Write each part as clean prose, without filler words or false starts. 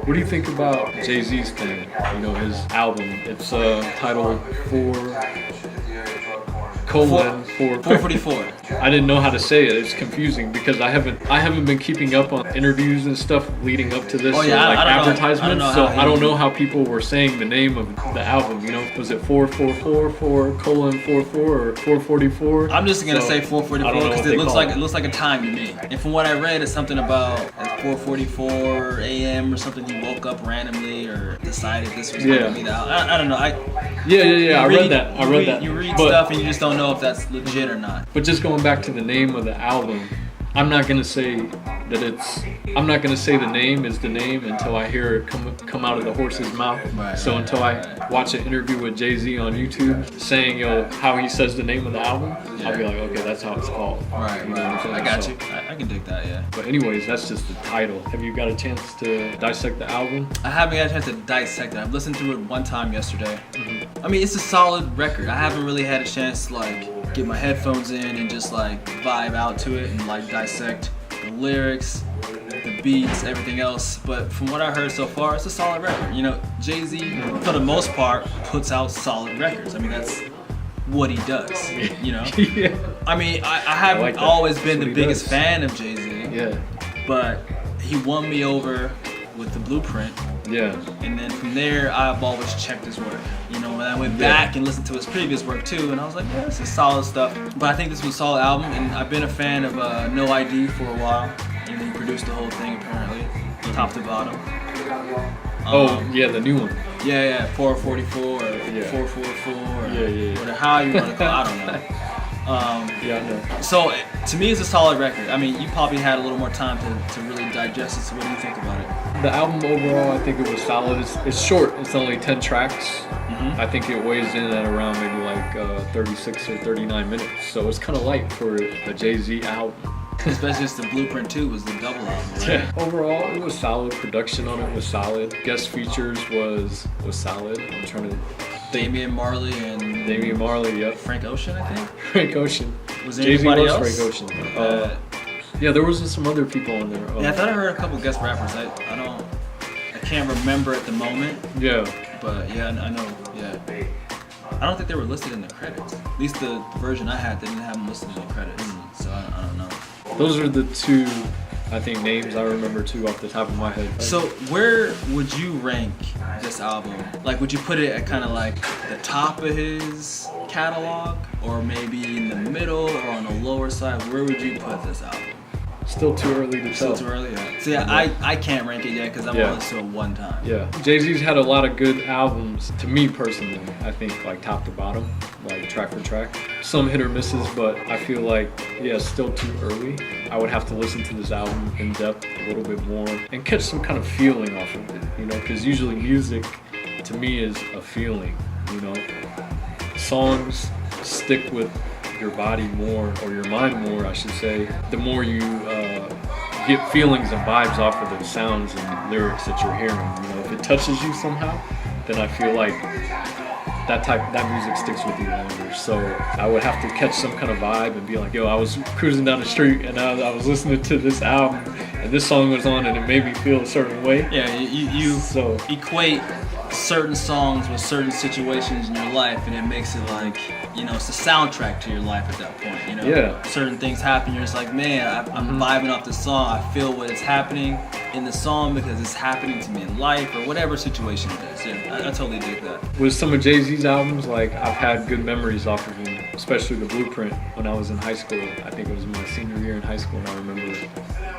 What do you think about Jay-Z's thing? You know, his album. It's titled 4:44. I didn't know how to say it. It's confusing because I haven't been keeping up on interviews and stuff leading up to this, advertisements. I don't know how people were saying the name of the album. You know, was it 4:44 or 4:44? I'm just gonna say 4:44 because it looks like a time to me. And from what I read, it's something about at 4:44 a.m. or something. He woke up randomly or decided this was gonna be the album. I don't know. I read that. You read stuff and you just don't know if that's legit or not. But just going back to the name of the album, I'm not gonna say the name is the name until I hear it come out of the horse's mouth. Until I watch an interview with Jay-Z on YouTube saying how he says the name of the album, I'll be like, okay, that's how it's called. Right. You know what I'm saying? I got you. I can dig that, yeah. But anyways, that's just the title. Have you got a chance to dissect the album? I haven't got a chance to dissect it. I've listened to it one time yesterday. I mean, it's a solid record. I haven't really had a chance to get my headphones in and just vibe out to it and dissect the lyrics, the beats, everything else. But from what I heard so far, it's a solid record. You know, Jay-Z, for the most part, puts out solid records. I mean, that's what he does, you know? Yeah. I mean, I haven't always been the biggest fan of Jay-Z. Yeah. But he won me over with the Blueprint. Yeah. And then from there, I've always checked his work. You know, when I went back and listened to his previous work too, and I was like, yeah, this is solid stuff. But I think this was a solid album, and I've been a fan of No ID for a while. And he produced the whole thing apparently, top to bottom. The new one. Yeah, 4:44 or 4:44 or whatever, how you want to call it, I don't know. I know. So to me, it's a solid record. I mean, you probably had a little more time to really digest it. So what do you think about it? The album overall, I think it was solid. It's short. It's only 10 tracks. I think it weighs in at around maybe 36 or 39 minutes. So it's kind of light for a Jay-Z album. Especially since the Blueprint 2 was the double album, right? Yeah. Overall, it was solid. Production on it was solid. Guest features was solid. I'm trying to think. Damian Marley, yep. Frank Ocean, I think. Frank Ocean. Was there anybody else? Frank Ocean. Yeah, there was some other people on there. Yeah, I thought I heard a couple guest rappers. I can't remember at the moment. Yeah. But yeah, I know. Yeah. I don't think they were listed in the credits. At least the version I had, they didn't have them listed in the credits. So I don't know. Those are the two, I think, names I remember too off the top of my head. So where would you rank this album? Would you put it at kind of the top of his catalog, or maybe in the middle, or on the lower side? Where would you put this album? Still too early to tell. Still too early, yeah. So yeah, I can't rank it yet because I've only listened to it one time. Yeah. Jay-Z's had a lot of good albums, to me personally, I think, top to bottom, track for track. Some hit or misses, but I feel still too early. I would have to listen to this album in depth a little bit more and catch some kind of feeling off of it, you know, because usually music, to me, is a feeling, you know. Songs stick with your body more, or your mind more, I should say, the more you get feelings and vibes off of the sounds and lyrics that you're hearing. You know, if it touches you somehow, then I feel like that music sticks with you longer. So I would have to catch some kind of vibe and be like, I was cruising down the street and I was listening to this album and this song was on and it made me feel a certain way. Yeah, you equate certain songs with certain situations in your life, and it makes it it's a soundtrack to your life at that point, you know? Yeah. Certain things happen, you're just like, man, I'm vibing off this song, I feel what is happening in the song because it's happening to me in life, or whatever situation it is. Yeah, I totally dig that. With some of Jay-Z's albums, I've had good memories off of them, especially the Blueprint when I was in high school. I think it was my senior year in high school, and I remember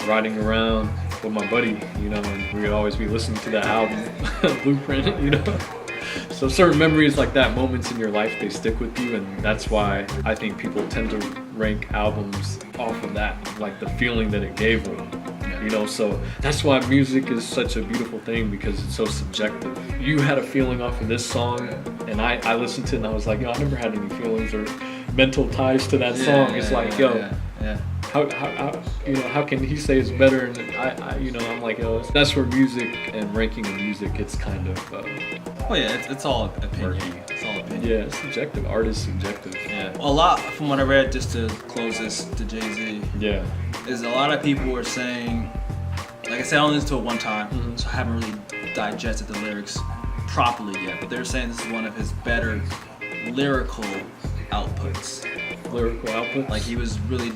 riding around with my buddy, you know, and we would always be listening to that album, Blueprint, you know. So certain memories like that, moments in your life, they stick with you, and that's why I think people tend to rank albums off of that, the feeling that it gave them, you know. So that's why music is such a beautiful thing, because it's so subjective. You had a feeling off of this song, and I listened to it and I was like, I never had any feelings or mental ties to that song. It's how can he say it's better? And I'm like, that's where music and ranking of music, it's kind of. It's all opinion. It's all opinion. Yeah, it's subjective. Art is subjective. Yeah. A lot from what I read, just to close this to Jay-Z. Yeah. is a lot of people were saying, like I said, I only listened to it one time, so I haven't really digested the lyrics properly yet. But they're saying this is one of his better lyrical outputs. Lyrical outputs? Like he was really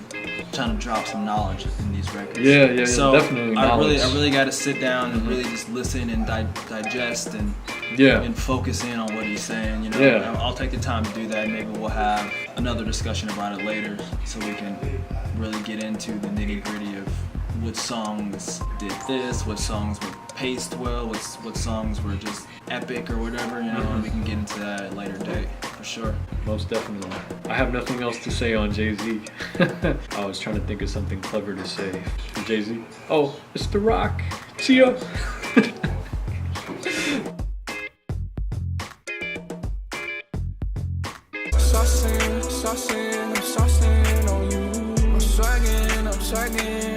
trying to drop some knowledge in these records. Yeah, so definitely. I really got to sit down and really just listen and digest and focus in on what he's saying. You know, I'll take the time to do that. Maybe we'll have another discussion about it later, so we can really get into the nitty gritty of what songs did this, what songs were paced well, what songs were just epic or whatever. You know, and we can get into that at a later date for sure. Most definitely. I have nothing else to say on Jay-Z. I was trying to think of something clever to say for Jay-Z. Oh, it's The Rock. See ya. Saucing on you. I'm swagging